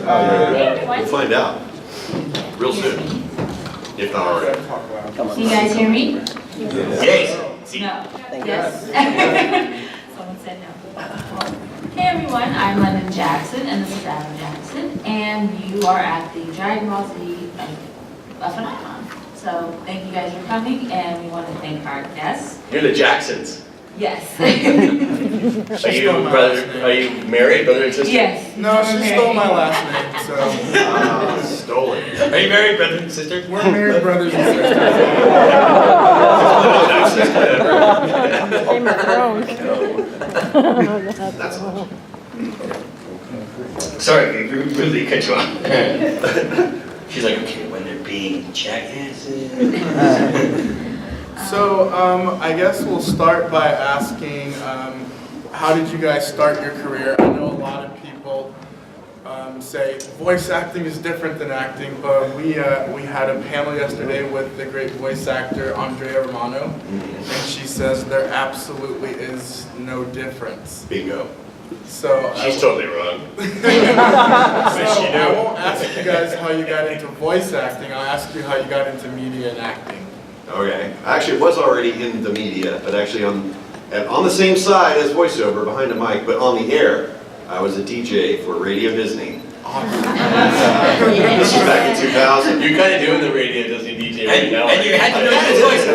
We'll find out real soon, if not already. Can you guys hear me? Yes. No. Yes. Someone said no. Hey everyone, I'm Londyn Jackson, and this is Adam Jackson, and you are at the Dragon Ball Z phenomenon. So thank you guys for coming, and we want to thank our guests. You're the Jacksons. Yes. Are you married, brother and sister? Yes. No, she stole my last name, so. Stole it. Are you married, brother and sister? We're married brothers and sisters. That's all. Sorry, we really cut you off. She's like, okay, when they're being jackasses. So, I guess we'll start by asking, how did you guys start your career? I know a lot of people say voice acting is different than acting, but we had a panel yesterday with the great voice actor Andrea Romano, and she says there absolutely is no difference. Bingo. So She's totally wrong. I won't ask you guys how you got into voice acting. I'll ask you how you got into media and acting. Okay. Actually, it was already in the media, but actually on the same side as voiceover, behind a mic, but on the air. I was a DJ for Radio Disney. This was back in 2000. You're kind of doing the Radio Disney DJ right now. And you had to know his voice.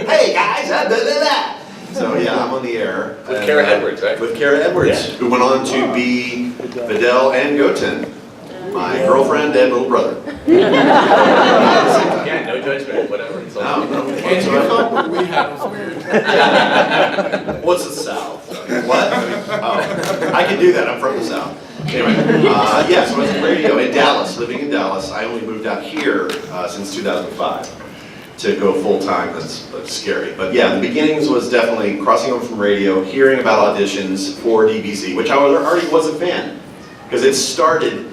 Hey guys, blah, blah, blah. So yeah, I'm on the air. With Kara Edwards, right? With Kara Edwards, who went on to be Videl and Goten, my girlfriend and little brother. Yeah, no judgment, whatever. It's all No. And you thought what we had was weird. What's the South? What? Oh, I can do that. I'm from the South. Anyway, yes, I was in radio in Dallas, living in Dallas. I only moved out here since 2005 to go full time. That's scary. But yeah, the beginnings was definitely crossing over from radio, hearing about auditions for DBZ, which I already was a fan because it started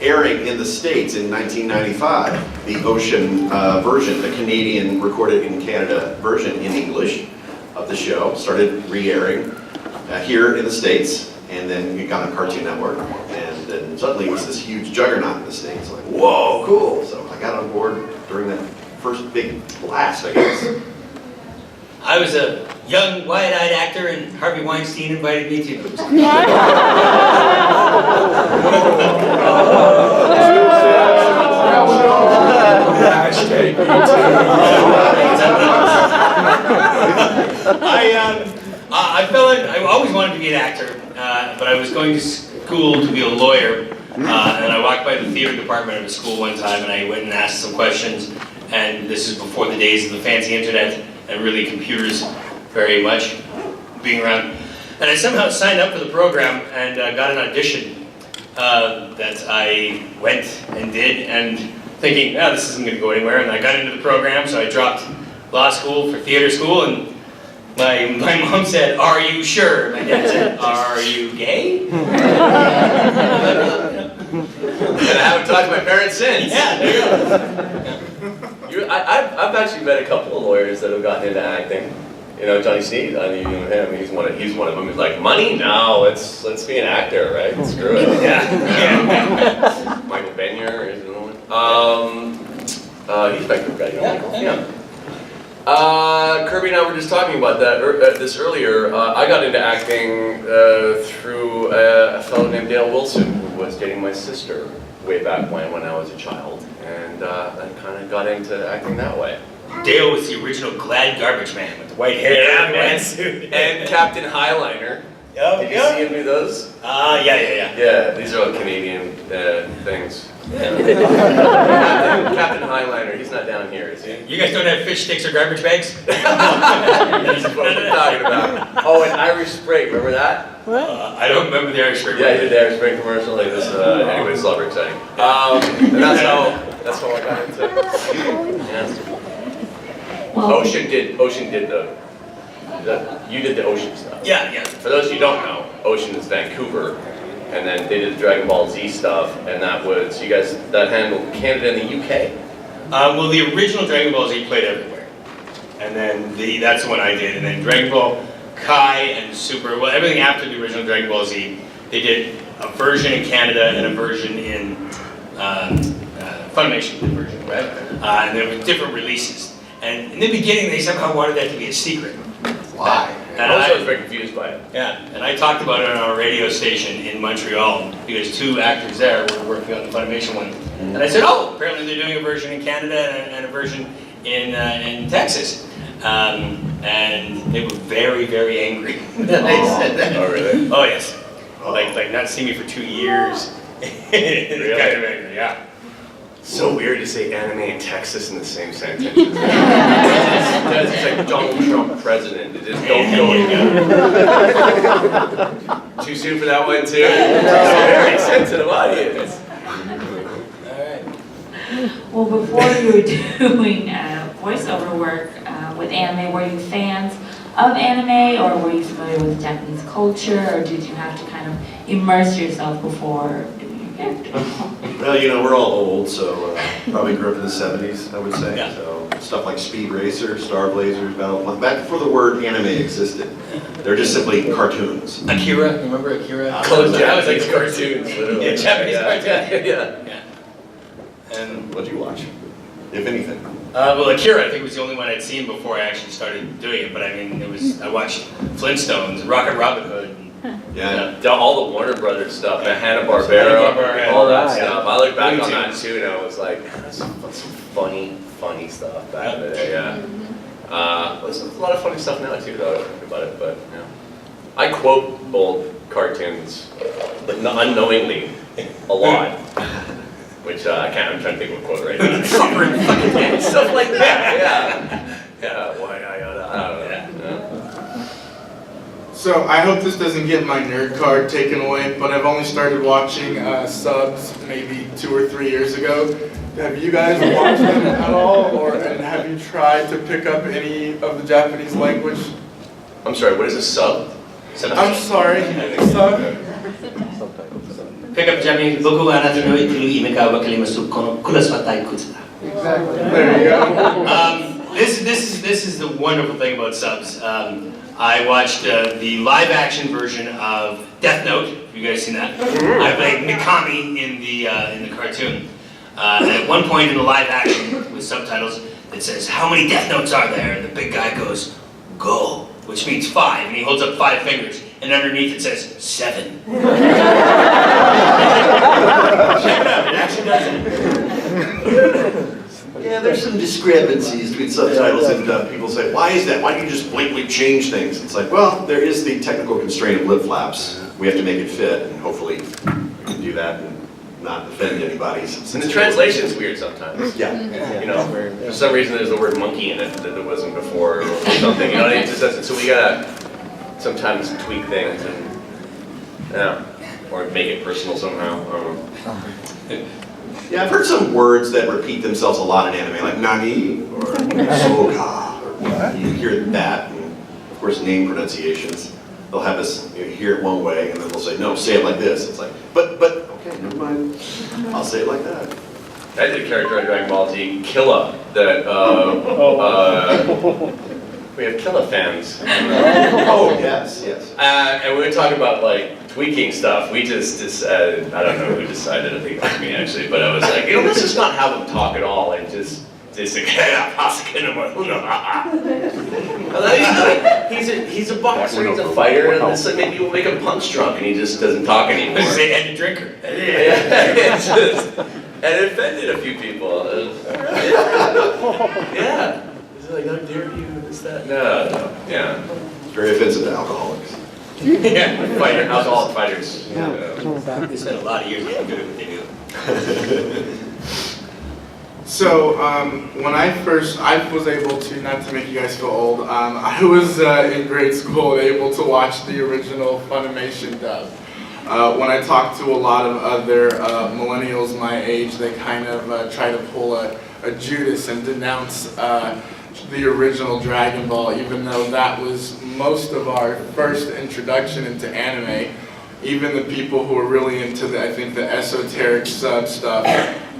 airing in the States in 1995, the Ocean version, the Canadian, recorded in Canada version in English of the show, started re-airing here in the States, and then it got on Cartoon Network, and then suddenly it was this huge juggernaut in the States, like, whoa, cool! So I got on board during that first big blast, I guess. I was a young, wide-eyed actor, and Harvey Weinstein invited me to. I always wanted to be an actor, but I was going to school to be a lawyer, and I walked by the theater department of the school one time, and I went and asked some questions, and this is before the days of the fancy internet, and really computers very much being around. And I somehow signed up for the program and got an audition that I went and did, and thinking, oh, this isn't going to go anywhere, and I got into the program, so I dropped law school for theater school, and my mom said, "Are you sure?" My dad said, "Are you gay?" And I haven't talked to my parents since. Yeah, there you go. I've actually met a couple of lawyers that have gotten into acting. You know, Johnny Sneed, I mean, you know him, he's one of them. He's like, money? No, let's be an actor, right? Screw it. Yeah. Michael Benyer is another one. He's my good guy, you know? Yeah. Kirby and I were just talking about this earlier. I got into acting through a fellow named Dale Wilson, who was dating my sister way back when I was a child, and I kind of got into acting that way. Dale was the original Glad Garbage Man with the white hair and the white suit. And Captain Highliner. Did you see any of those? Yeah. Yeah, these are all Canadian things. Yeah. Captain Highliner, he's not down here, is he? You guys don't have fish sticks or garbage bags? That's what I'm talking about. Oh, and Irish Spray, remember that? I don't remember the Irish Spray. Yeah, he did the Irish Spray commercial. Like this. Anyway, it's all very exciting. And that's how I got into it. Yeah. Ocean did you did the Ocean stuff. Yeah. For those of you who don't know, Ocean is Vancouver, and then they did the Dragon Ball Z stuff, and that was, you guys, that handled Canada and the UK? Well, the original Dragon Ball Z played everywhere. And then that's the one I did. And then Dragon Ball Kai and Super, well, everything after the original Dragon Ball Z, they did a version in Canada and a version in Funimation version, right? And there were different releases. And in the beginning, they somehow wanted that to be a secret. Why? And I was very confused by it. Yeah, and I talked about it on our radio station in Montreal because 2 actors there were working on the Funimation one. And I said, oh, apparently they're doing a version in Canada and a version in Texas. And they were very, very angry that I said that. Oh, really? Oh, yes. Like not seeing me for 2 years. Really? Kind of angry, yeah. So weird to say anime and Texas in the same sentence. It's like Donald Trump president. It just don't go together. Too soon for that one too? It's a very sensitive audience. Well, before you were doing voiceover work with anime, were you fans of anime, or were you familiar with Japanese culture, or did you have to kind of immerse yourself before doing your character? Well, you know, we're all old, so probably grew up in the 70s, I would say. Yeah. So stuff like Speed Racer, Star Blazers, Battle, back before the word anime existed. They're just simply cartoons. Akira, remember Akira? Close That was Japanese like cartoons, literally. Yeah, Japanese cartoons. Yeah. And What'd you watch, if anything? well, Akira, I think was the only one I'd seen before I actually started doing it. But I mean, I watched Flintstones, and Rocket Robin Hood. Yeah. All the Warner Brothers stuff, the Hanna-Barbera, Hanna-Barbera, all that right. stuff. I look back on Looney that Tunes. too, and I was like, that's some funny stuff back in the day. Yeah. There's a lot of funny stuff now too, though. I don't think about it, but yeah. I quote old cartoons, like unknowingly, a lot. Which I'm trying to think of a quote right now. Stuff like that. Yeah. Why I don't know. Yeah. So I hope this doesn't get my nerd card taken away, but I've only started watching subs maybe 2 or 3 years ago. Have you guys watched them at all, and have you tried to pick up any of the Japanese language? I'm sorry. What is a sub? I'm sorry, sub. Pick up Japanese. Goku wa anata no itiru ime ka wakarimasu kono kurasu wa taikutsu da. Exactly. There you go. This is the wonderful thing about subs. I watched the live-action version of Death Note. Have you guys seen that? I played Mikami in the cartoon. And at one point in the live-action with subtitles, it says, "How many Death Notes are there?" And the big guy goes, "Go," which means 5, and he holds up 5 fingers. And underneath it says 7. Check it out, it actually does it. Yeah, there's some discrepancies between subtitles and people say, why is that? Why don't you just blatantly change things? It's like, well, there is the technical constraint of lip flaps. We have to make it fit, and hopefully we can do that and not offend anybody. And the translation's weird sometimes. Yeah. You know, for some reason there's the word monkey in it that there wasn't before or something. You know, it just doesn't. So we gotta sometimes tweak things and or make it personal somehow. Yeah, I've heard some words that repeat themselves a lot in anime, like nani or soga. You hear that, and of course name pronunciations. They'll have us hear it one way, and then they'll say, no, say it like this. It's like, but, okay, never mind. I'll say it like that. I did a character on Dragon Ball Z, Killa, that we have Killa fans. Oh, yes. And we were talking about like tweaking stuff. We just decided, I don't know who decided, I think it was me actually, but I was like, let's just not have him talk at all and just he's a boxer, he's a fighter, and it's like maybe we'll make him punch drunk and he just doesn't talk anymore. Say, and a drinker. And it offended a few people. Yeah. He's like, how dare you, this, that. No. Yeah. It's very offensive to alcoholics. Yeah. Alcoholic fighters. They spend a lot of years getting good at what they do. So when I was able to, not to make you guys feel old, I was in grade school able to watch the original Funimation dub. When I talked to a lot of other millennials my age, they kind of try to pull a Judas and denounce the original Dragon Ball, even though that was most of our first introduction into anime. Even the people who are really into the esoteric sub stuff,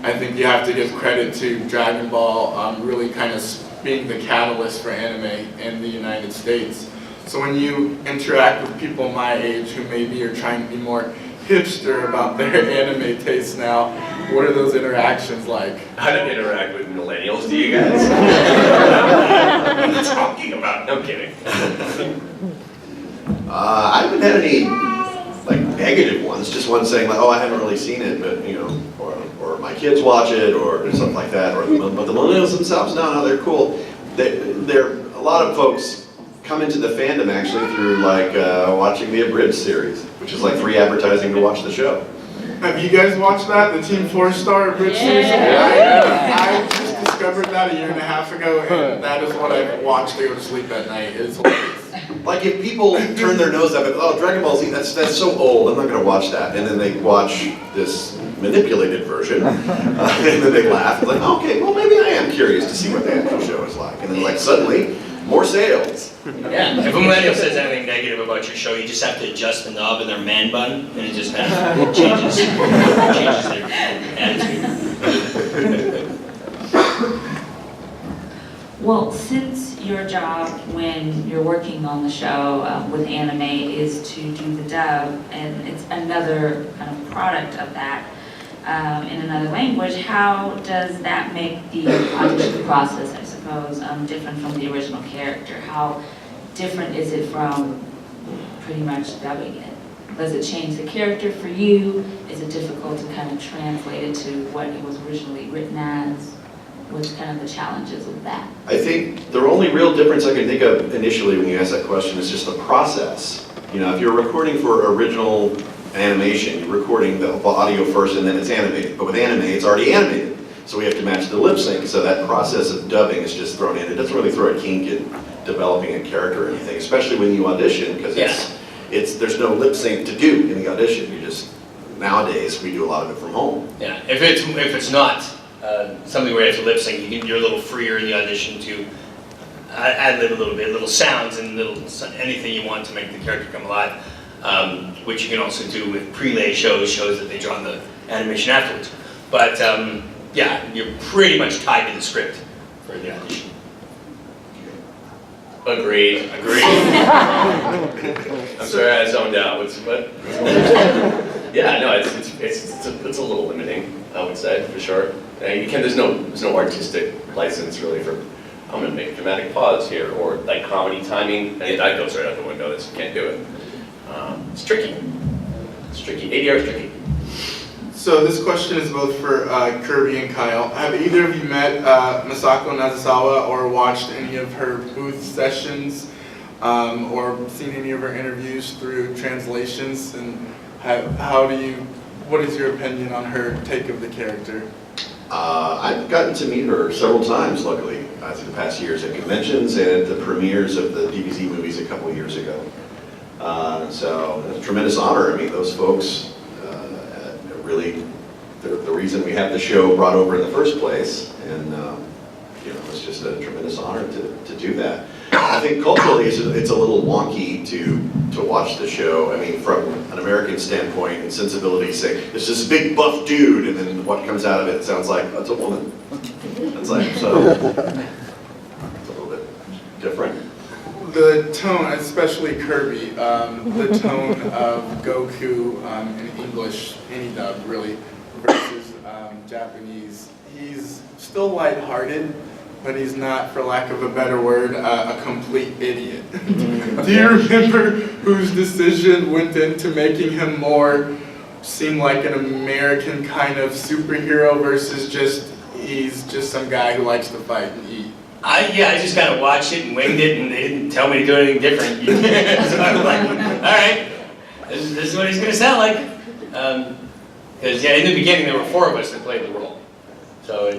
I think you have to give credit to Dragon Ball really kind of being the catalyst for anime in the United States. So when you interact with people my age who maybe are trying to be more hipster about their anime taste now. What are those interactions like? I don't interact with millennials, do you guys? What are you talking about? No kidding. I haven't had any like negative ones, just one saying like, oh, I haven't really seen it, but you know, or my kids watch it, or something like that, but the millennials themselves, no, they're cool. They're a lot of folks come into the fandom actually through like watching the abridged series, which is like free advertising to watch the show. Have you guys watched that, the Team 4-Star Bridge series? I just discovered that a year and a half ago, and that is what I've watched to go to sleep at night. It's hilarious. Like if people turn their nose up at, oh, Dragon Ball Z, that's so old, I'm not going to watch that. And then they watch this manipulated version, and then they laugh. It's like, okay, well maybe I am curious to see what the actual show is like. And then like suddenly, more sales. Yeah, if a millennial says anything negative about your show, you just have to adjust the knob in their man bun, and it just kind of changes their attitude. Well, since your job when you're working on the show with anime is to do the dub, and it's another kind of product of that in another language, how does that make the audition process, I suppose, different from the original character? How different is it from pretty much dubbing it? Does it change the character for you? Is it difficult to kind of translate it to what it was originally written as? What's kind of the challenges of that? I think the only real difference I can think of initially when you ask that question is just the process. You know, if you're recording for original animation, you're recording the audio first and then it's animated. But with anime, it's already animated. So we have to match the lip sync. So that process of dubbing is just thrown in. It doesn't really throw a kink in developing a character or anything, especially when you audition, because there's no lip sync to do in the audition. You just, nowadays, we do a lot of it from home. Yeah, if it's not something where you have to lip sync, you're a little freer in the audition to add a little bit, little sounds and anything you want to make the character come alive, which you can also do with prelay shows that they draw the animation afterwards. But yeah, you're pretty much tied to the script for the audition. Agreed. I'm sorry, I zoned out. What? Yeah, no, it's a little limiting, I would say, for sure. And there's no artistic license really for, I'm going to make a dramatic pause here, or like comedy timing, and that goes right out the window. You can't do it. It's tricky. 80 hours tricky. So this question is both for Kirby and Kyle. Have either of you met Masako Nazasawa or watched any of her booth sessions or seen any of her interviews through translations? And what is your opinion on her take of the character? I've gotten to meet her several times, luckily, through the past years at conventions and at the premieres of the DBZ movies a couple of years ago. So it's a tremendous honor. I mean, those folks really, they're the reason we have the show brought over in the first place, and you know, it's just a tremendous honor to do that. I think culturally it's a little wonky to watch the show. I mean, from an American standpoint and sensibility, say it's this big buff dude, and then what comes out of it sounds like, oh, it's a woman. It's like, so it's a little bit different. The tone, especially Kirby, the tone of Goku in English, any dub really, versus Japanese. He's still lighthearted, but he's not, for lack of a better word, a complete idiot. Do you remember whose decision went into making him more seem like an American kind of superhero versus he's just some guy who likes to fight and eat? I just kind of watched it and winged it, and they didn't tell me to do anything different. So I was like, all right, this is what he's going to sound like. Because in the beginning there were 4 of us that played the role. So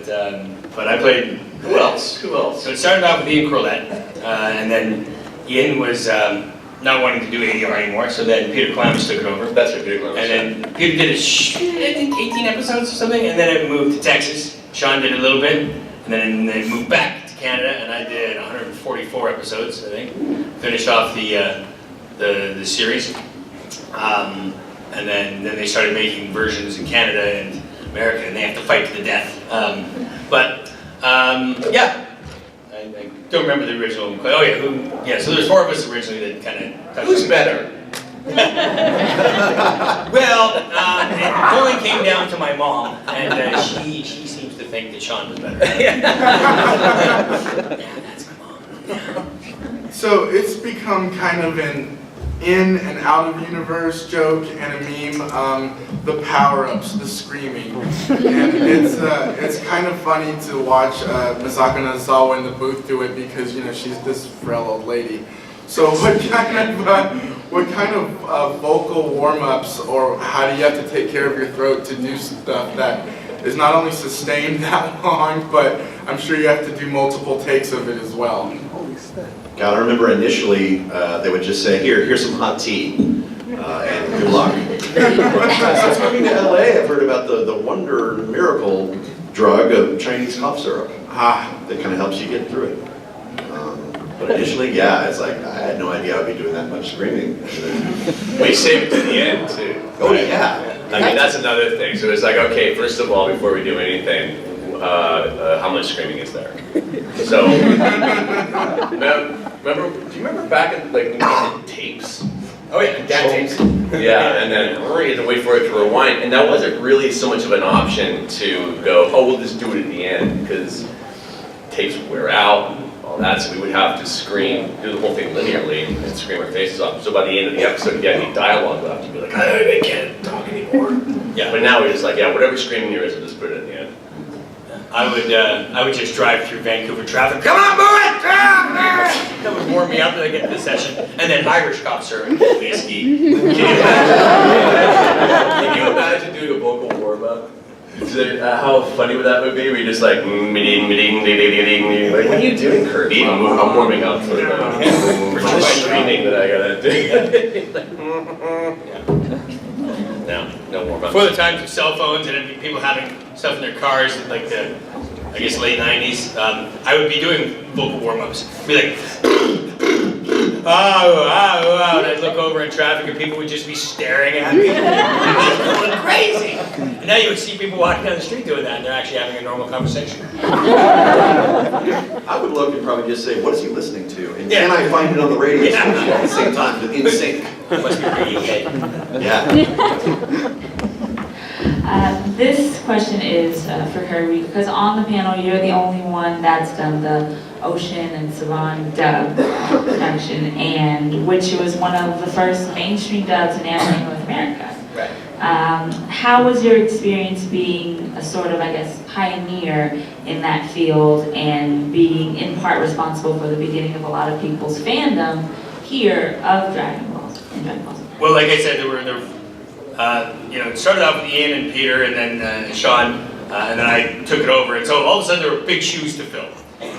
but I played. Who else? So it started off with Ian Corlett, and then Ian was not wanting to do ADR anymore. So then Peter Clammis took it over. That's right, Peter Clammis. And then Peter did I think 18 episodes or something, and then it moved to Texas. Sean did a little bit, and then they moved back to Canada, and I did 144 episodes, I think. Finished off the series, and then they started making versions in Canada and America, and they have to fight to the death. Yeah, I don't remember the original. Oh yeah, so there's 4 of us originally that kind of touched. Who's better, Well, it only came down to my mom, and she seems to think that Sean was better. Yeah, that's my mom. So it's become kind of an in and out of universe joke and a meme. The power-ups, the screaming, and it's kind of funny to watch Misako Nazawa in the booth do it because she's this frail old lady. So what kind of vocal warm-ups, or how do you have to take care of your throat to do stuff that is not only sustained that long, but I'm sure you have to do multiple takes of it as well? God, I remember initially they would just say, here's some hot tea, and good luck. Since moving to LA, I've heard about the wonder miracle drug of Chinese cough syrup that kind of helps you get through it. But initially, yeah, it's like, I had no idea I'd be doing that much screaming. We saved it to the end, too. Oh, yeah. I mean, that's another thing. So it's like, okay, first of all, before we do anything, how much screaming is there? So, do you remember back in, like, when we did tapes? Oh yeah, dad tapes. Yeah, and then you had to wait for it to rewind, and that wasn't really so much of an option to go, oh, we'll just do it at the end, because tapes would wear out, all that, so we would have to scream, do the whole thing linearly, and scream our faces off. So by the end of the episode, if you had any dialogue left, you'd be like, I can't talk anymore. Yeah. But now we're just like, yeah, whatever screaming there is, we'll just put it at the end. I would just drive through Vancouver traffic. Come on, move it! That would warm me up to get to the session. And then Irish cough syrup, whiskey. Can you imagine doing a vocal warm-up? So, how funny would that be? Where you're just like, like, what are you doing, Kirby? I'm warming up for the screaming that I gotta do. No warm-up. Before the times of cell phones and people having stuff in their cars, like the, I guess, late 90s, I would be doing vocal warm-ups. Be like, and I'd look over in traffic and people would just be staring at me. I'm going crazy. And now you would see people walking down the street doing that and they're actually having a normal conversation. I would look and probably just say, what is he listening to? And can I find it on the radio station at the same time, in sync? Must be pretty okay. Yeah. This question is for Kirby, because on the panel you're the only one that's done the Ocean and Savan dub production, and which was one of the first mainstream dubs in anime in North America. Right. How was your experience being a sort of, I guess, pioneer in that field and being in part responsible for the beginning of a lot of people's fandom here of Dragon Balls and Dragon Balls? Well, like I said, it started out with Ian and Peter and then Sean, and then I took it over. And so all of a sudden there were big shoes to fill.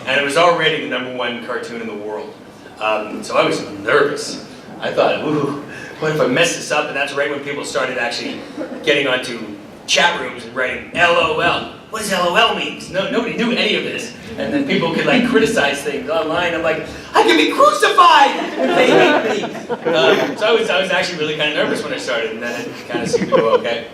And it was already the #1 cartoon in the world. So I was nervous. I thought, ooh, what if I mess this up? And that's right when people started actually getting onto chat rooms and writing LOL. What does LOL mean? Nobody knew any of this. And then people could like criticize things online. I'm like, I could be crucified if they hate me. So I was actually really kind of nervous when I started, and then it kind of seemed to go okay.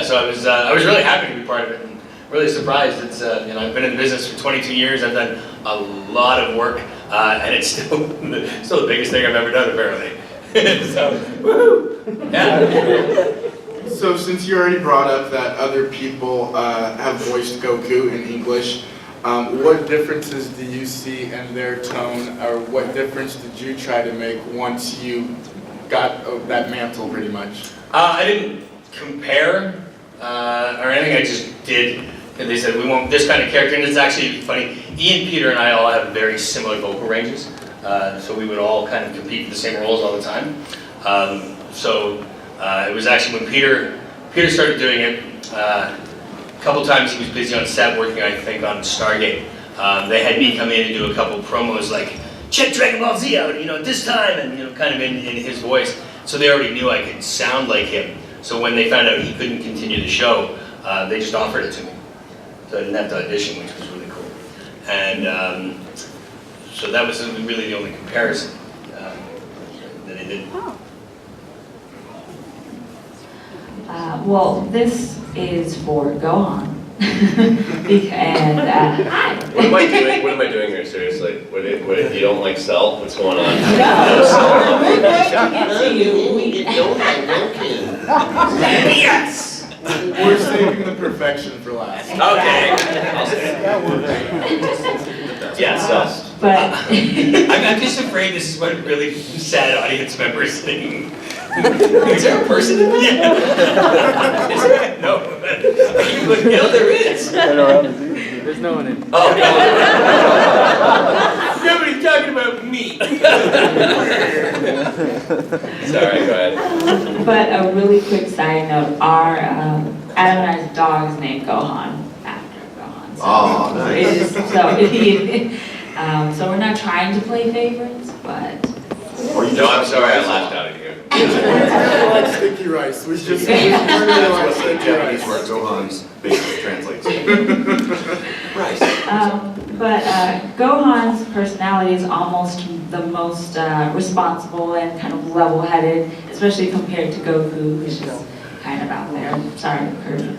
So I was really happy to be part of it, and really surprised. It's I've been in the business for 22 years. I've done a lot of work, and it's still the biggest thing I've ever done, apparently. So, woohoo! Yeah. So since you already brought up that other people have voiced Goku in English, what differences do you see in their tone, or what difference did you try to make once you got that mantle pretty much? I didn't compare or anything, I just did. And they said, we want this kind of character, and it's actually funny. Ian, Peter, and I all have very similar vocal ranges, so we would all kind of compete for the same roles all the time. It was actually when Peter started doing it, a couple times he was busy on set working, I think, on Stargate. They had me come in and do a couple promos like, check Dragon Ball Z out, this time, and kind of in his voice. So they already knew I could sound like him. So when they found out he couldn't continue the show, they just offered it to me. So I didn't have to audition, which was really cool. And so that was really the only comparison that I did. Well, this is for Gohan. And, hi. What am I doing? What am I doing here? Seriously? What, you don't like Cell? What's going on? No, we're going to get to you. Yes. We're saving the perfection for last. Okay. I'll say it. Yeah, Cell. But, I'm just afraid this is what really sad audience members think. Is there a person in there? Yeah. Is there? No. No, there is. There's no one in. Oh, Nobody's talking about me. sorry, go ahead. but a really quick side note, our, Adam and I's dog is named Gohan, after Gohan. So Oh, nice. it is, so we're not trying to play favorites, but. Or you No, I'm sorry, I laughed out at you. It's kind of like sticky rice. We just really That's like what the sticky Japanese rice. word Gohan's basically translates. Right. But Gohan's personality is almost the most responsible and kind of level-headed, especially compared to Goku, who's just kind of out there. Sorry, Kirby.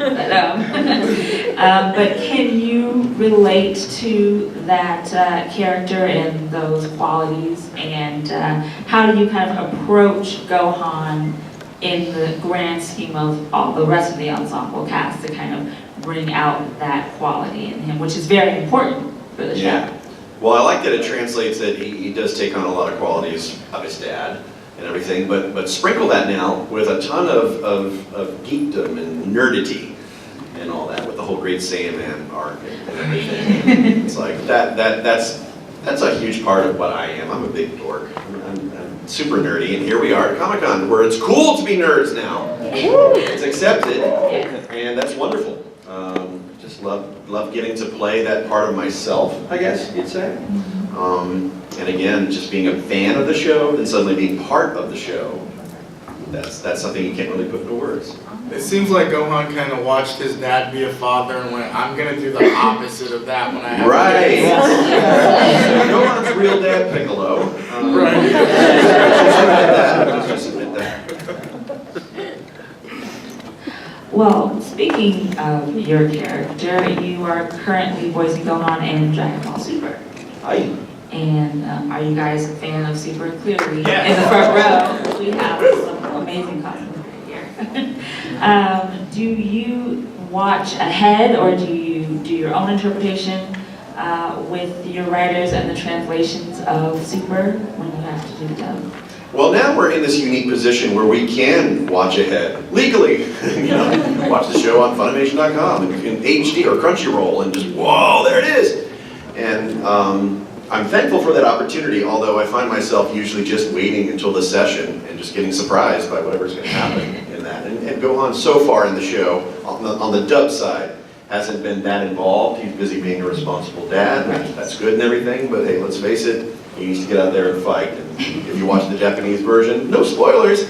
But can you relate to that character and those qualities, and how do you kind of approach Gohan in the grand scheme of all the rest of the ensemble cast to kind of bring out that quality in him, which is very important for the show? Yeah. Well, I like that it translates that he does take on a lot of qualities of his dad and everything, but sprinkle that now with a ton of geekdom and nerdity and all that, with the whole Great Saiyaman arc and everything. It's like that's a huge part of what I am. I'm a big dork. I'm super nerdy, and here we are at Comic-Con, where it's cool to be nerds now. It's accepted, and that's wonderful. Just love getting to play that part of myself, I guess you'd say. And again, just being a fan of the show, and suddenly being part of the show, that's something you can't really put into words. It seems like Gohan kind of watched his dad be a father and went, I'm going to do the opposite of that when I have Right. kids. Gohan's real dad, Piccolo. Right. Just admit that. Well, speaking of your character, you are currently voicing Gohan in Dragon Ball Super. Hi. And are you guys a fan of Super? Clearly, Yes. in the front row, we have some amazing costumes right here. Do you watch ahead, or do you do your own interpretation with your writers and the translations of Super when you have to do dub? Well, now we're in this unique position where we can watch ahead legally. Watch the show on Funimation.com in HD or Crunchyroll, and just whoa, there it is. And I'm thankful for that opportunity. Although I find myself usually just waiting until the session and just getting surprised by whatever's going to happen in that. And Gohan so far in the show on the dub side hasn't been that involved. He's busy being a responsible dad. That's good and everything. But hey, let's face it. He needs to get out there and fight. And if you watch the Japanese version, no spoilers,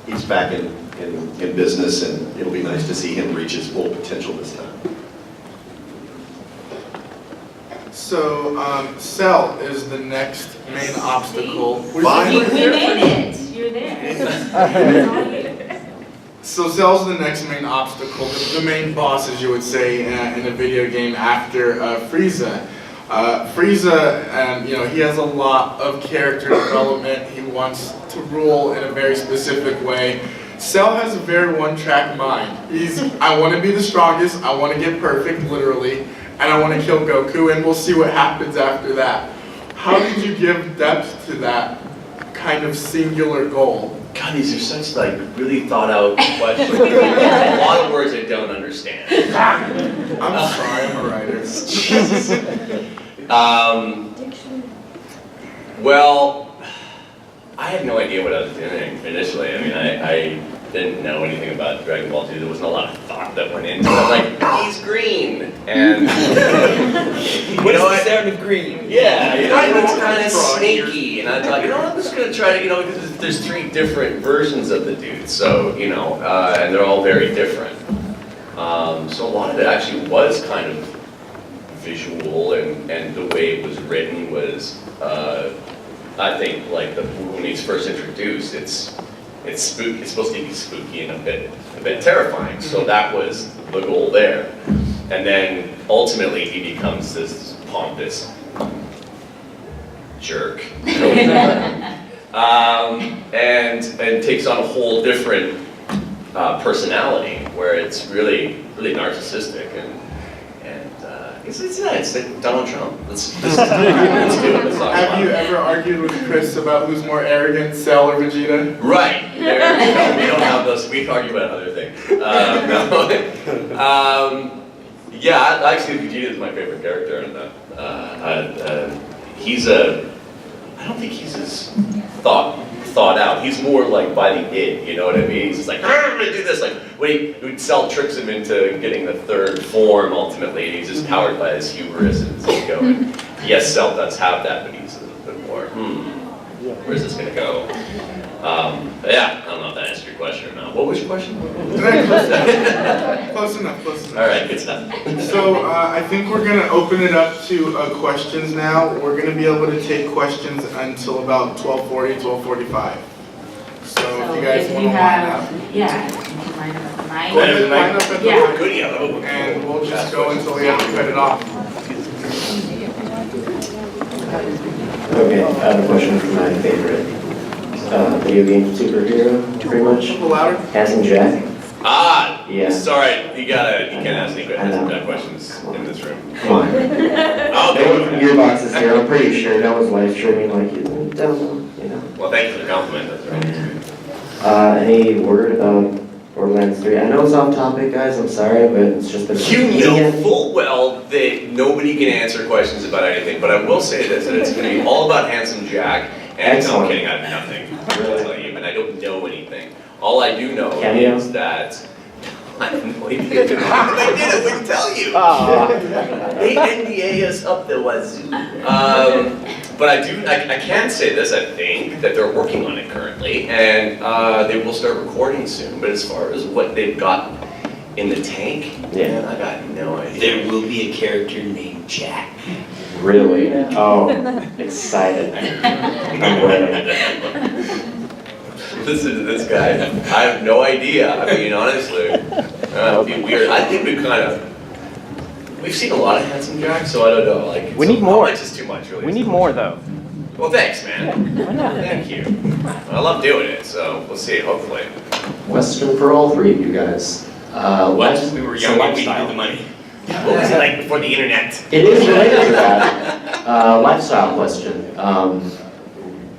he's back in business, and it'll be nice to see him reach his full potential this time. So, Cell is the next main obstacle. Fine. We made it. You're there. It's all you. So Cell's the next main obstacle, the main boss, as you would say, in a video game after Frieza. Frieza, he has a lot of character development. He wants to rule in a very specific way. Cell has a very one-track mind. I want to be the strongest, I want to get perfect, literally, and I want to kill Goku, and we'll see what happens after that. How did you give depth to that kind of singular goal? God, these are such really thought out questions. A lot of words I don't understand. I'm sorry, I'm a writer. Jesus. Well, I had no idea what I was doing initially. I mean, I didn't know anything about Dragon Ball Z. There wasn't a lot of thought that went into it. I was like, he's green. And What is the sound of green? yeah, it's kind of snaky. And I thought, I'm just going to try to, because there's 3 different versions of the dude. So, and they're all very different. So a lot of it actually was kind of visual, and the way it was written was, I think, like when he's first introduced, it's spooky. It's supposed to be spooky and a bit terrifying. So that was the goal there. And then ultimately he becomes this pompous jerk. And takes on a whole different personality where it's really narcissistic and it's like Donald Trump. Let's do it. Let's talk Have about you it. ever argued with Chris about who's more arrogant, Cell or Vegeta? Right. There, no, we don't have those. We argue about other things. No. Yeah, actually, Vegeta is my favorite character in that. I don't think he's as thought out. He's more like by the id, you know what I mean? He's just like, I'm gonna do this. Like when Cell tricks him into getting the third form ultimately, and he's just powered by his hubris and his ego. And yes, Cell does have that, but he's a little bit more, where's this gonna go? But yeah, I don't know if that answered your question or not. What was your question? Close enough. All right, good stuff. So I think we're going to open it up to questions now. We're going to be able to take questions until about 12:40, 12:45. So if you guys want to line up. Yeah, you can line up at the mic. Go ahead and line up at the Yeah. mic, Good, yeah. and we'll just go until we have to cut it off. Okay, I have a question for my favorite video game superhero, pretty much. A little louder. Handsome Jack. Ah, Yeah. Sorry, you can't ask any questions in this room. Come on. Okay. Anyone from Gearbox is here, I'm pretty sure. No one's live streaming like you. Don't know, you know. Well, thank you for the compliment. That's right. Any word about Borderlands 3? I know it's off topic, guys. I'm sorry, but it's just been. You know full well that nobody can answer questions about anything, but I will say this, that it's going to be all about Handsome Jack. And no, I'm kidding, I have nothing to tell you, and I don't know anything. All I do know is that I have no idea. If I did, I wouldn't tell you. They NDA us up the wazoo. But I can say this, I think, that they're working on it currently, and they will start recording soon. But as far as what they've got in the tank, man, I got no idea. There will be a character named Jack. Really? Oh, excited. I'm ready. Listen to this guy. I have no idea. I mean, honestly, it'd be weird. I think we've seen a lot of Handsome Jack, so I don't know. Like, We need more. How much is too much, really? We need more though. Well, thanks, man. Thank you. I love doing it, so we'll see. Hopefully. Question for all three of you guys. Once we were young, we needed the money. What was it like before the internet? It is related to that. Lifestyle question.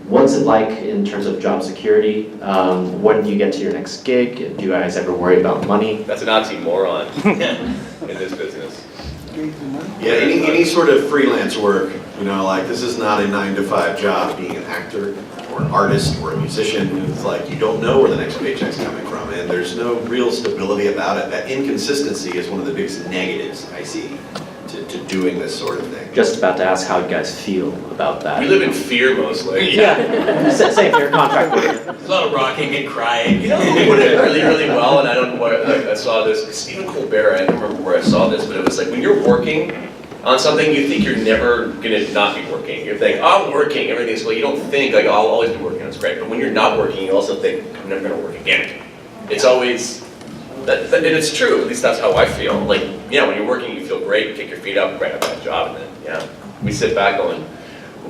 What's it like in terms of job security? When do you get to your next gig? Do you guys ever worry about money? That's an oxymoron in this business. Yeah, any sort of freelance work, you know, like this is not a 9-to-5 job being an actor or an artist or a musician. It's like you don't know where the next paycheck's coming from, and there's no real stability about it. That inconsistency is one of the biggest negatives I see to doing this sort of thing. Just about to ask how you guys feel about that. We live in fear mostly. Yeah, same here, contract worker. There's a lot of rocking and crying. You know who put it really well, and I don't know where I saw this. Stephen Colbert, I don't remember where I saw this, but it was like when you're working on something, you think you're never gonna not be working. You're thinking, oh, I'm working, everything's well. You don't think like I'll always be working. It's great, but when you're not working, you also think I'm never gonna work again. It's always. And it's true, at least that's how I feel. Like, yeah, when you're working, you feel great, you kick your feet up, great, I've got a job, and then, yeah, we sit back going,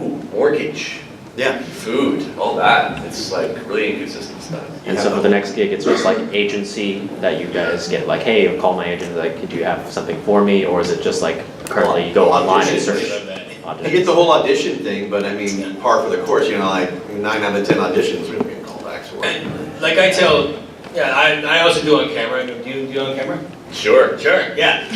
ooh, mortgage, Yeah. food, all that. It's like really inconsistent stuff. And so for the next gig, it's just like agency that you guys get, like, hey, I'll call my agent, like, do you have something for me? Or is it just like, currently you go online and search You get the whole audition thing, but I mean, par for the course, you know, like 9 out of 10 auditions, we don't get callbacks for it. And like I tell, yeah, I also do on camera. Do you do on camera? Sure. Sure, yeah.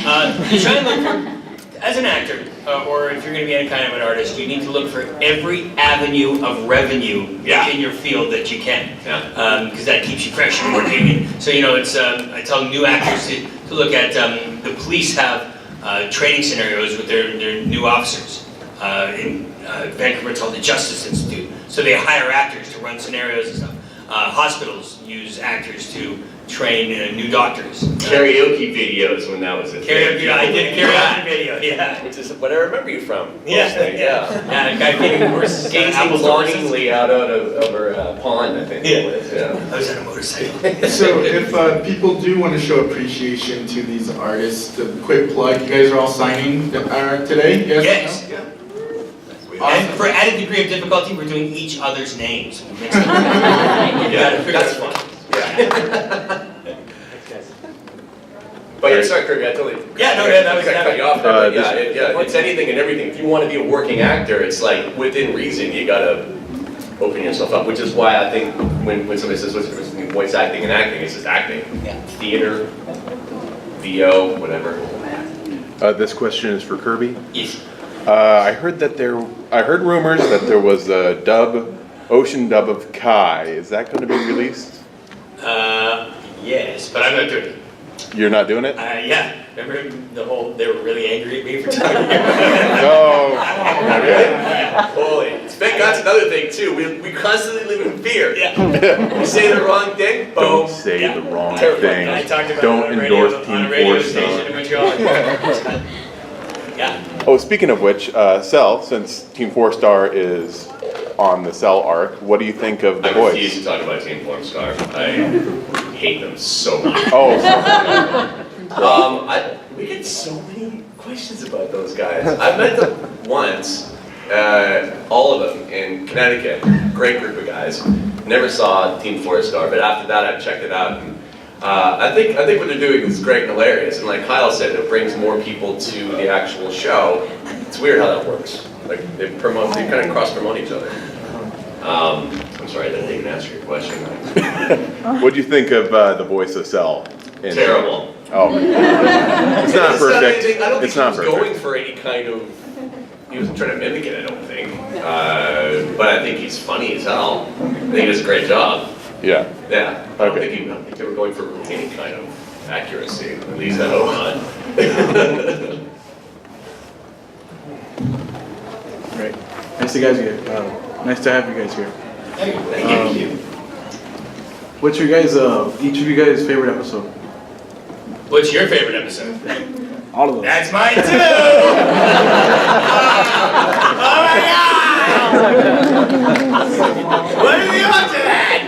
You try and look for, as an actor, or if you're going to be any kind of an artist, you need to look for every avenue of revenue in your field that you can. Because that keeps you fresh and working. And so, you know, it's, I tell new actors to look at, the police have training scenarios with their new officers. In Vancouver, it's called the Justice Institute. So they hire actors to run scenarios and stuff. Hospitals use actors to train new doctors. Karaoke videos when that was a thing. Karaoke, I did a karaoke video, yeah. Which is what I remember you from. Yeah, mostly, yeah. A guy feeding horses, Gazing apples to horses. longingly out over a pond, I think Yeah. it was. Yeah. I was on a motorcycle. So if people do want to show appreciation to these artists, a quick plug, you guys are all signing today? Yes. Yeah. And for added degree of difficulty, we're doing each other's names. Yeah, that's fun. Yeah. But yeah, sorry, Kirby, I totally. Yeah, no, yeah, that was- cut you off there, but yeah, it's anything and everything. If you want to be a working actor, it's like within reason, you gotta open yourself up, which is why I think when somebody says, what's the difference between voice acting and acting, it's just acting. Yeah. Theater, VO, whatever. This question is for Kirby. Yes. I heard rumors that there was a ocean dub of Kai. Is that going to be released? Yes, but I'm not doing it. You're not doing it? Yeah, remember they were really angry at me for talking about it. No. Holy, that's another thing too. We constantly live in fear. Yeah. You say the wrong thing, boom. Don't say the wrong thing. I talked about Don't it endorse on a Team radio 4 station in Star. Montreal. Yeah. Oh, speaking of which, Cell, since Team 4 Star is on the Cell arc, what do you think of the I voice? refuse to talk about Team Form Star. I hate them so much. Oh, sorry. We get so many questions about those guys. I met them once, all of them in Connecticut. Great group of guys. Never saw Team 4 Star, but after that I checked it out. And, I think what they're doing is great and hilarious. And like Kyle said, it brings more people to the actual show. It's weird how that works. Like they kind of cross promote each other. I'm sorry, I didn't even answer your question. What do you think of the voice of Cell? Terrible. Oh, it's not perfect. I don't think It's he not was perfect. going for any kind of. He wasn't trying to mimic it, I don't think. But I think he's funny as hell. I think he does a great job. Yeah. Yeah. I don't Okay. think they were going for any kind of accuracy. At least I hope not. Great. Nice to guys here. Nice to have you guys here. Thank you. What's your guys' each of you guys' favorite episode? What's your favorite episode? All of them. That's mine too! Oh my God! What are the odds of that?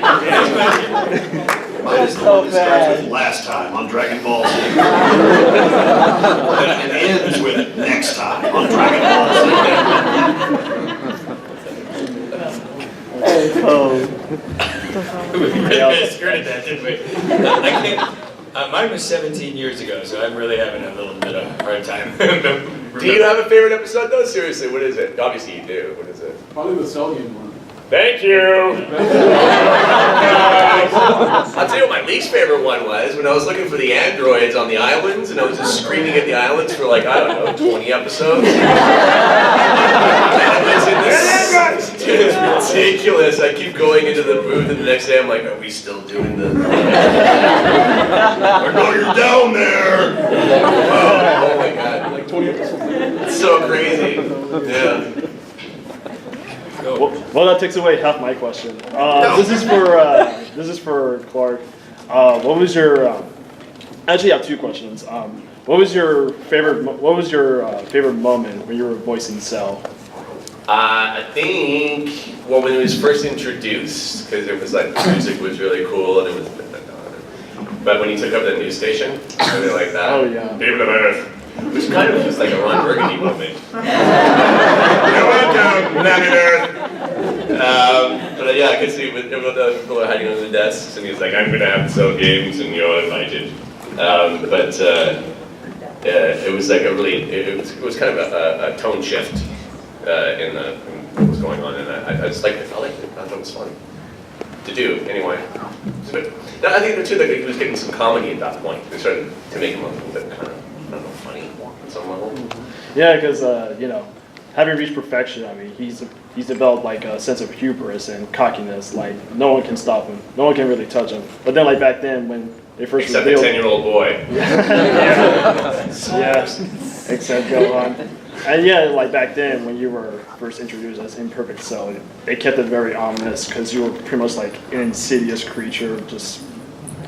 Mine is the one that starts with last time on Dragon Ball Z. And ends with next time on Dragon Ball Z. We really skirted that, didn't we? I can't. Mine was 17 years ago, so I'm really having a little bit of a hard time. Do you have a favorite episode though? Seriously, what is it? Obviously you do. What is it? Probably the Cellian one. Thank you! I'll tell you what my least favorite one was, when I was looking for the androids on the islands, and I was just screaming at the islands for like, I don't know, 20 episodes. Dude, it's ridiculous. I keep going into the booth, and the next day I'm like, are we still doing this? I know you're down there! Oh my god, like 20 episodes. It's so crazy. Yeah. Well, that takes away half my question. This is for Clark. What was your? Actually, I have two questions. What was your favorite moment when you were voicing Cell? I think, well, when it was first introduced, because it was like, the music was really cool, and it was, but when he took over the news station, I really like that. Oh yeah. People of Earth. Which kind of was like a Ron Burgundy moment. You're welcome, planet Earth. But yeah, I could see with the people were hiding under the desks, and he was like, I'm gonna have to sell games, and you're invited. It was like a really, it was kind of a tone shift in what was going on, and I just liked it. I liked it. I thought it was fun to do anyway. But I think too, like he was getting some comedy at that point. They started to make him a little bit kind of, I don't know, funny on some level. Yeah, because having reached perfection, I mean, he's developed like a sense of hubris and cockiness. Like no one can stop him. No one can really touch him. But then, like back then, when they first Except the revealed, 10-year-old boy. yeah, except Gohan. And yeah, like back then when you were first introduced as Imperfect Cell, they kept it very ominous because you were pretty much like an insidious creature, just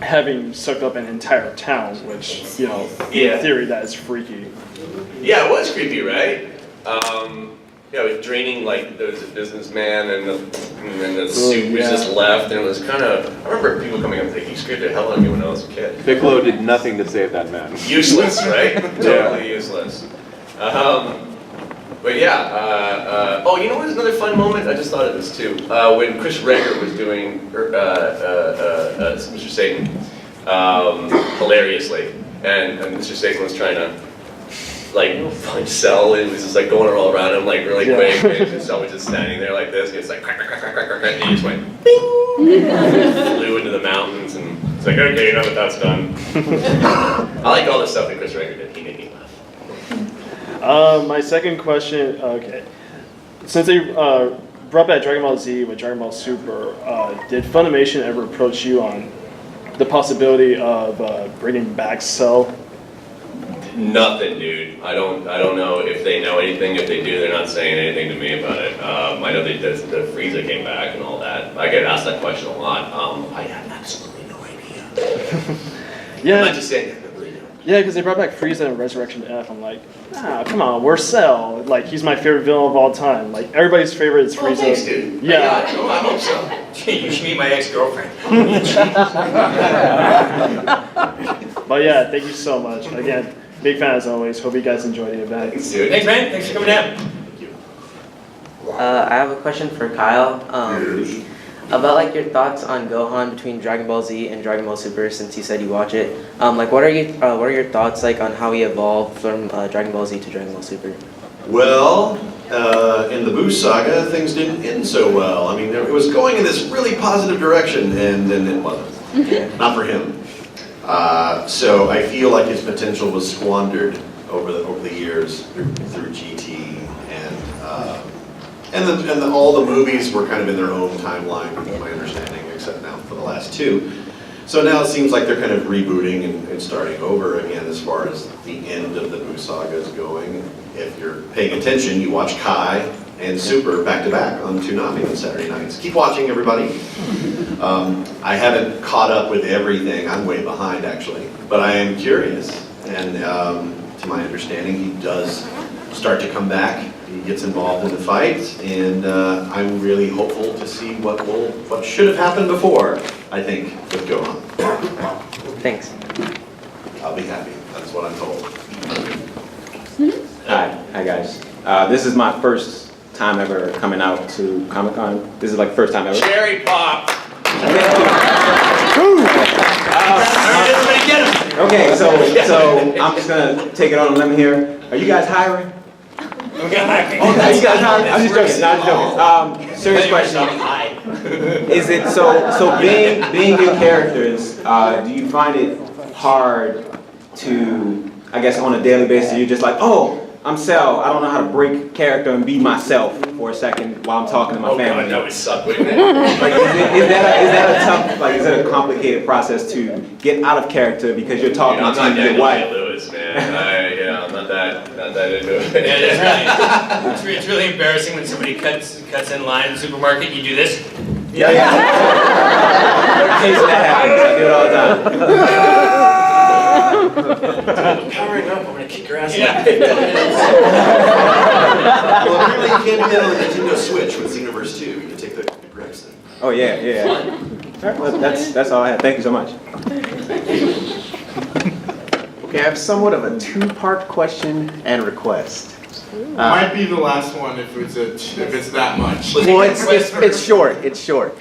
having sucked up an entire town, which, you know, Yeah. in theory, that is freaky. Yeah, it was creepy, right? Yeah, it was draining, like, there was a businessman and the suit was just left, and it was kind of, I remember people coming up and saying, he scared the hell out of me when I was a kid. Piccolo did nothing to save that man. Useless, right? Totally useless. But yeah, oh, you know what's another fun moment? I just thought of this too. When Chris Rager was doing Mr. Satan, hilariously, and Mr. Satan was trying to like punch Cell, and he was just like going all around him like really quick, and Cell was just standing there like this, and it's like crack, crack, crack, crack, crack, crack, and he just went bing, flew into the mountains, and it's like, okay, now that that's done. I like all the stuff that Chris Rager did. He made me laugh. My second question, okay. Since they brought back Dragon Ball Z with Dragon Ball Super, did Funimation ever approach you on the possibility of bringing back Cell? Nothing, dude. I don't know if they know anything. If they do, they're not saying anything to me about it. I know the Frieza came back and all that. I get asked that question a lot. I have absolutely no idea. Yeah. I'm not just saying that. Yeah, because they brought back Frieza and Resurrection F. I'm like, come on, we're Cell. Like, he's my favorite villain of all time. Like, everybody's favorite is Frieza. Oh, thanks, dude. Yeah. No, I hope so. You should meet my ex-girlfriend. But yeah, thank you so much. Again, big fan as always. Hope you guys enjoy the event. Thanks, dude. Thanks, man. Thanks for coming down. I have a question for Kyle. About like your thoughts on Gohan between Dragon Ball Z and Dragon Ball Super, since you said you watch it. Like, what are your thoughts like on how he evolved from Dragon Ball Z to Dragon Ball Super? Well, in the Buu saga, things didn't end so well. I mean, it was going in this really positive direction, and then it wasn't. Not for him. So I feel like his potential was squandered over the years through GT and all the movies were kind of in their own timeline, from my understanding, except now for the last two. So now it seems like they're kind of rebooting and starting over again as far as the end of the Buu saga is going. If you're paying attention, you watch Kai and Super back to back on Toonami on Saturday nights. Keep watching, everybody. I haven't caught up with everything. I'm way behind, actually. But I am curious. And to my understanding, he does start to come back. He gets involved in the fight, and I'm really hopeful to see what should have happened before, I think, with Gohan. Thanks. I'll be happy. That's what I'm told. Hi guys. This is my first time ever coming out to Comic-Con. This is like first time ever. Cherry pop. Okay, so I'm just gonna take it on a limb here. Are you guys hiring? Oh, you guys hiring? I'm just joking. Not joking. Serious question. Is it so being new characters? Do you find it hard to, I guess, on a daily basis? You're just like, oh, I'm Cell. I don't know how to break character and be myself for a second while I'm talking to my family. God, that would suck, wouldn't it? Like, is that a tough, like, is that a complicated process to get out of character because you're talking to your wife? Lewis, man. I'm not that into it. Yeah, it's really embarrassing when somebody cuts in line in the supermarket. You do this. Yeah. Occasionally that happens. I do it all the time. I'm powering up. I'm gonna kick your ass. Yeah. Well, apparently you can't do that on the Nintendo Switch with Xenoverse 2. You can take the grips then. Oh yeah. All right, well, that's all I have. Thank you so much. Okay, I have somewhat of a two-part question and request. Might be the last one if it's that much. Well, it's short. It's short.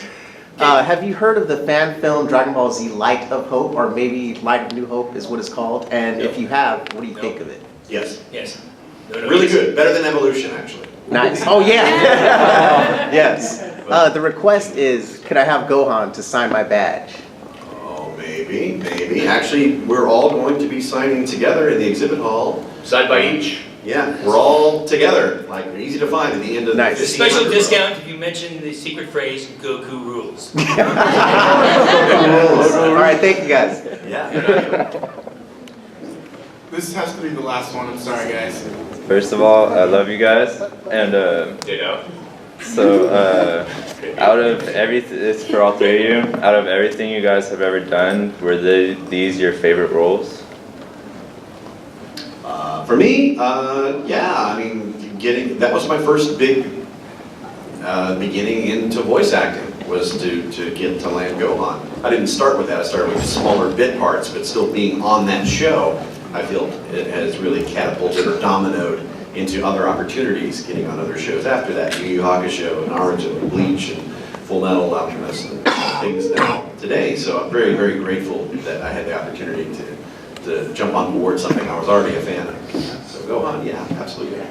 Have you heard of the fan film Dragon Ball Z Light of Hope, or maybe Light of New Hope is what it's called? And if you have, what do you think of it? Yes. Yes. Really good. Better than Evolution, actually. Nice. Oh yeah. Yes. The request is, could I have Gohan to sign my badge? Oh, maybe. Actually, we're all going to be signing together in the exhibit hall. Side by each. Yeah, we're all together, like easy to find at the end of the Nice. Special discount if you mention the secret phrase "Goku rules." All right, thank you guys. Yeah. This has to be the last one. I'm sorry, guys. First of all, I love you guys, and Ditto. So, out of everything, it's for all three of you. Out of everything you guys have ever done, were these your favorite roles? For me, yeah, I mean, that was my first big beginning into voice acting, was to get to land Gohan. I didn't start with that, I started with smaller bit parts, but still being on that show, I feel it has really catapulted or dominoed into other opportunities, getting on other shows after that, Yu Yu Hakusho, Naruto, and Bleach, and Full Metal Alchemist, and things now today. So I'm very, very grateful that I had the opportunity to jump on board something I was already a fan of. So Gohan, yeah, absolutely.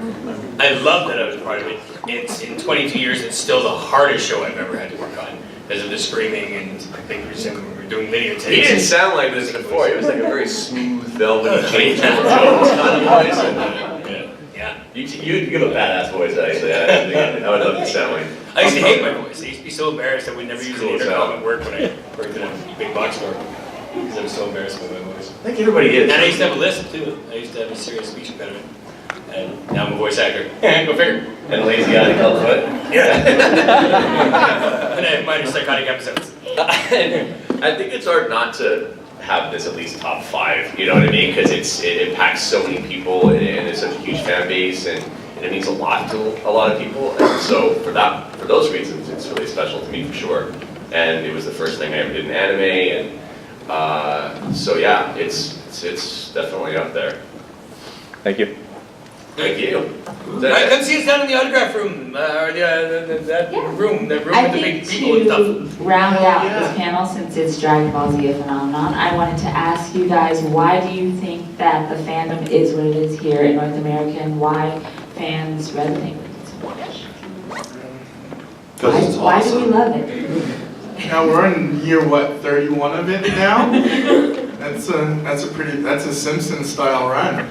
I love that I was part of it. It's in 22 years, it's still the hardest show I've ever had to work on because of the screaming, and I think we were doing videotapes. He didn't sound like this before. He was like a very smooth, velvety change kind of voice. Yeah. You'd give a badass voice, actually. I would love to sound like. I used to hate my voice. I used to be so embarrassed I would never use an intercom at work when I worked in a big box store because I was so embarrassed by my voice. I think everybody is. And I used to have a lisp too. I used to have a serious speech impediment. And now I'm a voice actor. Go figure. And a lazy guy to call foot. Yeah. And I have minor psychotic episodes. I think it's hard not to have this at least top 5, you know what I mean? Because it impacts so many people, and it's such a huge fan base, and it means a lot to a lot of people. And so for those reasons, it's really special to me for sure. And it was the first thing I ever did in anime, and so yeah, it's definitely up there. Thank you. Thank you. All right, come see us down in the autograph room, or that room with the big people and stuff. To round out this panel, since it's Dragon Ball Z a phenomenon, I wanted to ask you guys, why do you think that the fandom is what it is here in North America, and why fans resonate with it so much? Why do we love it? Now we're in year, what, 31 of it now? That's a Simpsons style run.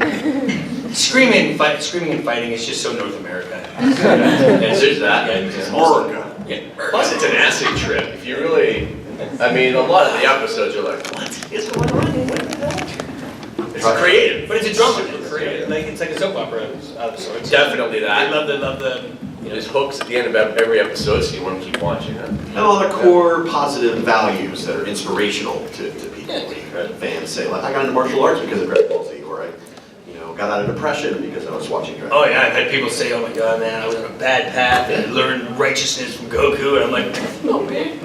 Screaming and fighting is just so North America. There's that. Yeah, America. Yeah. Plus, it's an acid trip. If you really, I mean, a lot of the episodes you're like, what is going on? It's creative, but it's a drama. It's creative. It's like a soap opera of sorts. Definitely that. I love the. There's hooks at the end of every episode, so you want to keep watching them. And all the core positive values that are inspirational to people. Fans say, like, I got into martial arts because of Dragon Ball Z, or I got out of depression because I was watching Dragon Ball. Oh yeah, I've had people say, oh my god, man, I was on a bad path and I learned righteousness from Goku, and I'm like, oh man.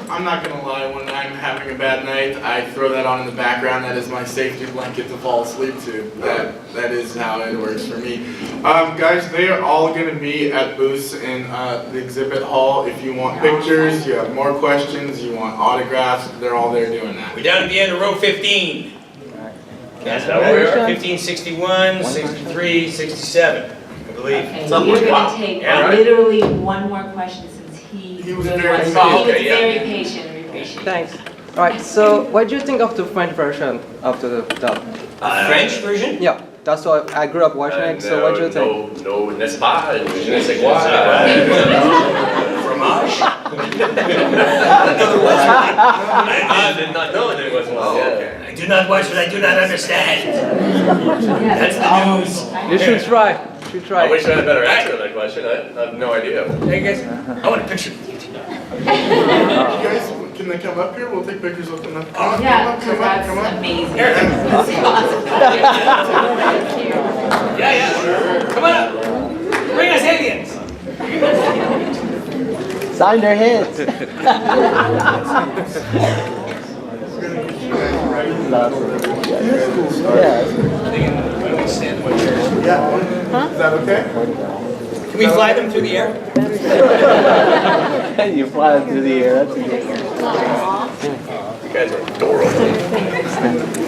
I'm not gonna lie, when I'm having a bad night, I throw that on in the background. That is my safety blanket to fall asleep to. That is how it works for me. Guys, they are all gonna be at booths in the exhibit hall. If you want pictures, you have more questions, you want autographs, they're all there doing that. We're down at the end of row 15. That's how we are. 15, 61, 63, 67, I believe. Okay, we're going to take literally one more question since he was very patient. Thanks. All right, so what do you think of the French version of the dub? French version? Yeah, that's what I grew up watching it, so what do you think? No, n'est-ce pas, je ne sais quoi. Fromage? I did not know there was one. Okay. I do not watch what I do not understand. That's the news. You should try. I wish I had a better answer to that question. I have no idea. Hey guys, I want a picture. You guys, can they come up here? We'll take pictures with them. Yeah, because that's amazing. Yeah. Come on up. Bring us aliens. Sign their heads. Yeah. Is that okay? Can we fly them through the air? You fly them through the air. That's You guys are adorable.